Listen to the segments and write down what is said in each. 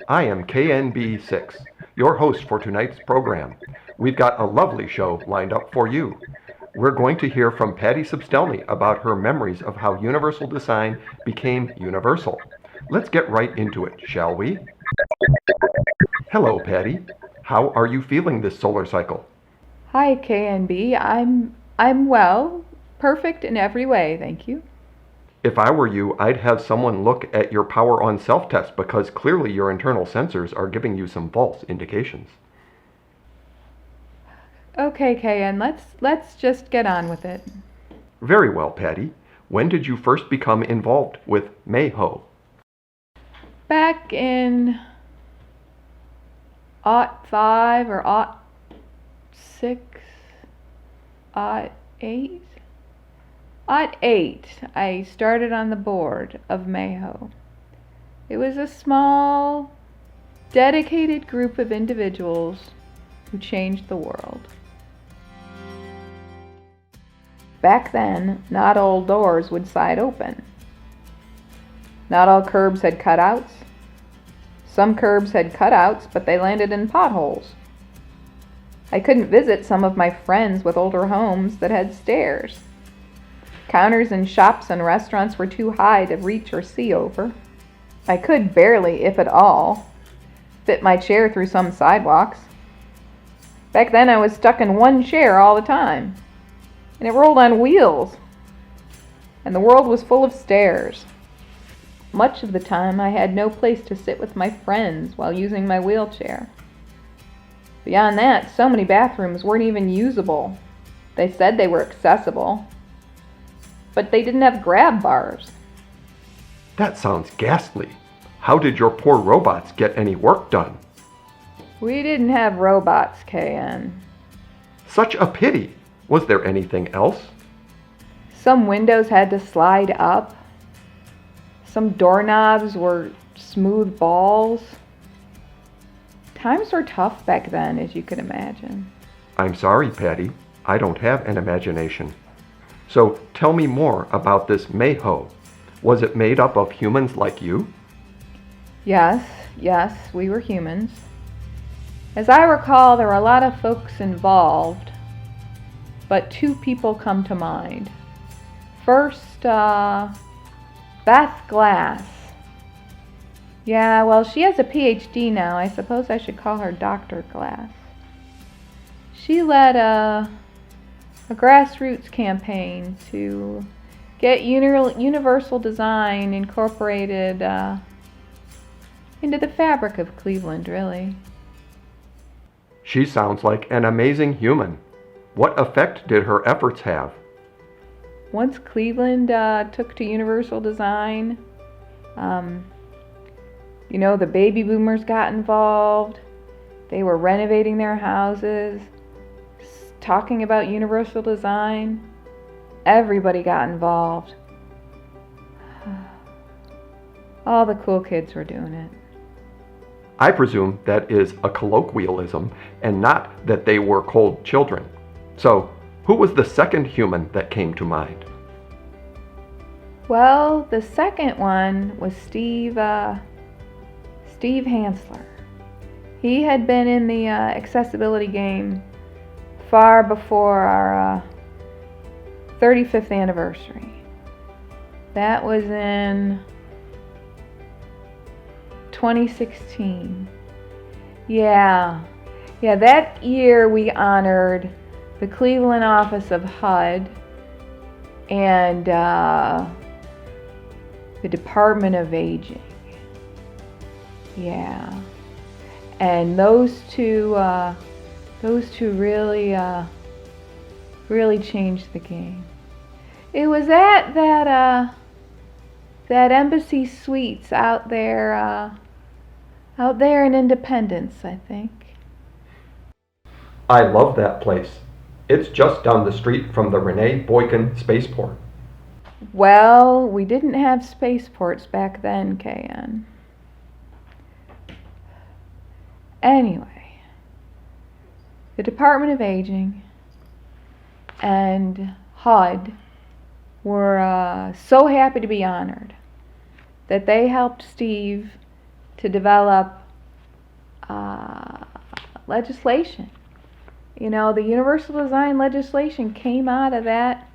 I am KNB6, your host for tonight's program. We've got a lovely show lined up for you. We're going to hear from Patti Substelny about her memories of how universal design became universal. Let's get right into it, shall we? Hello, Patti. How are you feeling this solar cycle? Hi, KNB. I'm well, perfect in every way, thank you. If I were you, I'd have someone look at your power on self-test because clearly your internal sensors are giving you some false indications. Okay, KN, let's just get on with it. Very well, Patti. When did you first become involved with MAHO? Back in '05 or '06, '08? '08, I started on the board of MAHO. It was a small, dedicated group of individuals who changed the world. Back then, not all doors would slide open. Not all curbs had cutouts. Some curbs had cutouts, but they landed in potholes. I couldn't visit some of my friends with older homes that had stairs. Counters in shops and restaurants were too high to reach or see over. I could barely, if at all, fit my chair through some sidewalks. Back then I was stuck in one chair all the time, and it rolled on wheels, and the world was full of stairs. Much of the time I had no place to sit with my friends while using my wheelchair. Beyond that, so many bathrooms weren't even usable. They said they were accessible, but they didn't have grab bars. That sounds ghastly. How did your poor robots get any work done? We didn't have robots, KN. Such a pity. Was there anything else? Some windows had to slide up. Some doorknobs were smooth balls. Times were tough back then, as you could imagine. I'm sorry, Patti. I don't have an imagination. So tell me more about this MAHO. Was it made up of humans like you? Yes, we were humans. As I recall, there were a lot of folks involved, but two people come to mind. First, Beth Glass. Yeah, well, she has a PhD now. I suppose I should call her Dr. Glass. She led a grassroots campaign to get universal design incorporated into the fabric of Cleveland, really. She sounds like an amazing human. What effect did her efforts have? Once Cleveland took to universal design, the baby boomers got involved. They were renovating their houses, talking about universal design. Everybody got involved. All the cool kids were doing it. I presume that is a colloquialism and not that they were cold children. So, who was the second human that came to mind? Well, the second one was Steve Hansler. He had been in the accessibility game far before our 35th anniversary. That was in 2016. Yeah, that year we honored the Cleveland office of HUD and the Department of Aging. Yeah, and those two really changed the game. It was at that Embassy Suites out there in Independence, I think. I love that place. It's just down the street from the Renee Boykin Spaceport. Well, we didn't have spaceports back then, KN. Anyway, the Department of Aging and HUD were so happy to be honored that they helped Steve to develop legislation. You know, the universal design legislation came out of that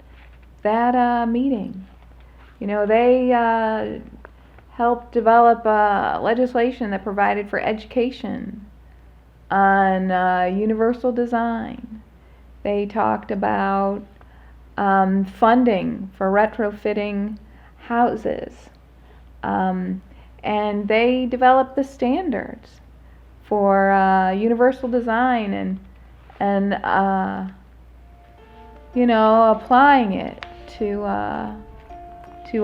meeting. You know, they helped develop legislation that provided for education on universal design. They talked about funding for retrofitting houses. And they developed the standards for universal design and you know, applying it to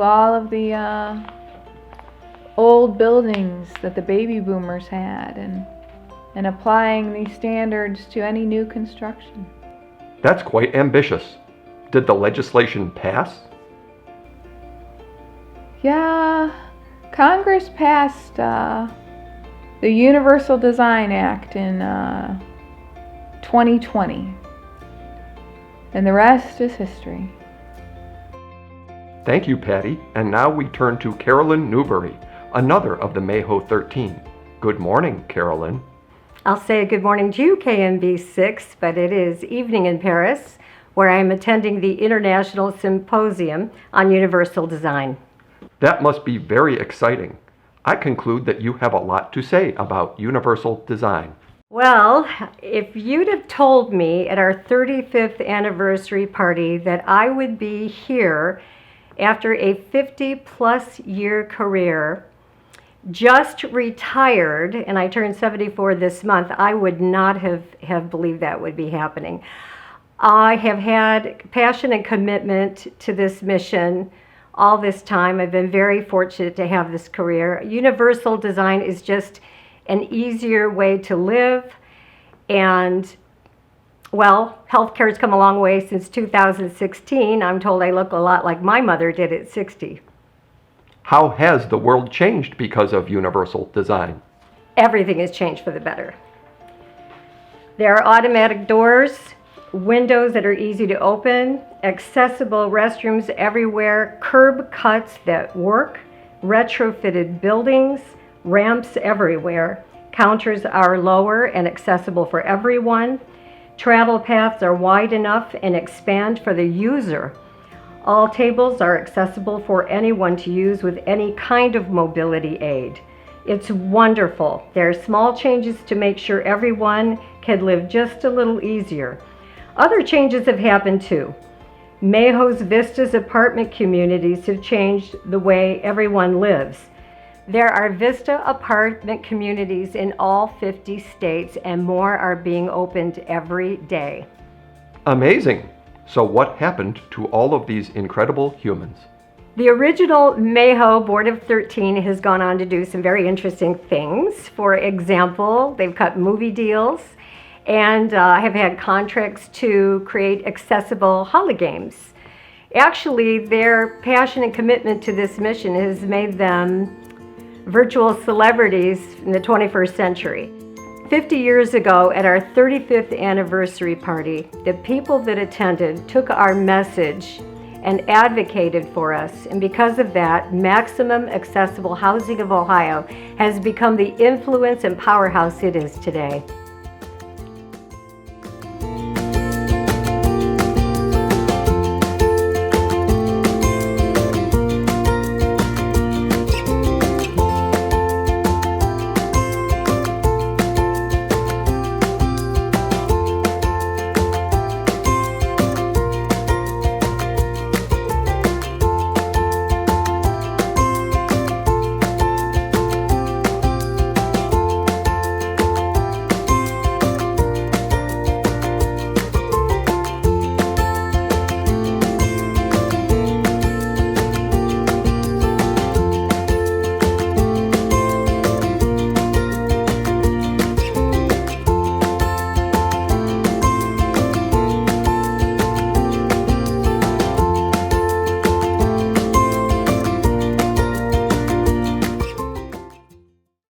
all of the old buildings that the baby boomers had, and applying these standards to any new construction. That's quite ambitious. Did the legislation pass? Yeah, Congress passed the Universal Design Act in 2020, and the rest is history. Thank you, Patti. And now we turn to Carolyn Newberry, another of the MAHO 13. Good morning, Carolyn. I'll say good morning to you, KMB6, but it is evening in Paris, where I am attending the International Symposium on Universal Design. That must be very exciting. I conclude that you have a lot to say about universal design. Well, if you'd have told me at our 35th anniversary party that I would be here after a 50-plus year career, just retired, and I turned 74 this month, I would not have believed that would be happening. I have had passion and commitment to this mission all this time. I've been very fortunate to have this career. Universal design is just an easier way to live, and well, healthcare has come a long way since 2016. I'm told I look a lot like my mother did at 60. How has the world changed because of universal design? Everything has changed for the better. There are automatic doors, windows that are easy to open, accessible restrooms everywhere, curb cuts that work, retrofitted buildings, ramps everywhere. Counters are lower and accessible for everyone. Travel paths are wide enough and expand for the user. All tables are accessible for anyone to use with any kind of mobility aid. It's wonderful. There are small changes to make sure everyone can live just a little easier. Other changes have happened too. MAHO's Vistas apartment communities have changed the way everyone lives. There are Vista apartment communities in all 50 states, and more are being opened every day. Amazing. So what happened to all of these incredible humans? The original MAHO Board of 13 has gone on to do some very interesting things. For example, they've cut movie deals and have had contracts to create accessible hologames. Actually, their passion and commitment to this mission has made them virtual celebrities in the 21st century. 50 years ago, at our 35th anniversary party, the people that attended took our message and advocated for us, and because of that, Maximum Accessible Housing of Ohio has become the influence and powerhouse it is today.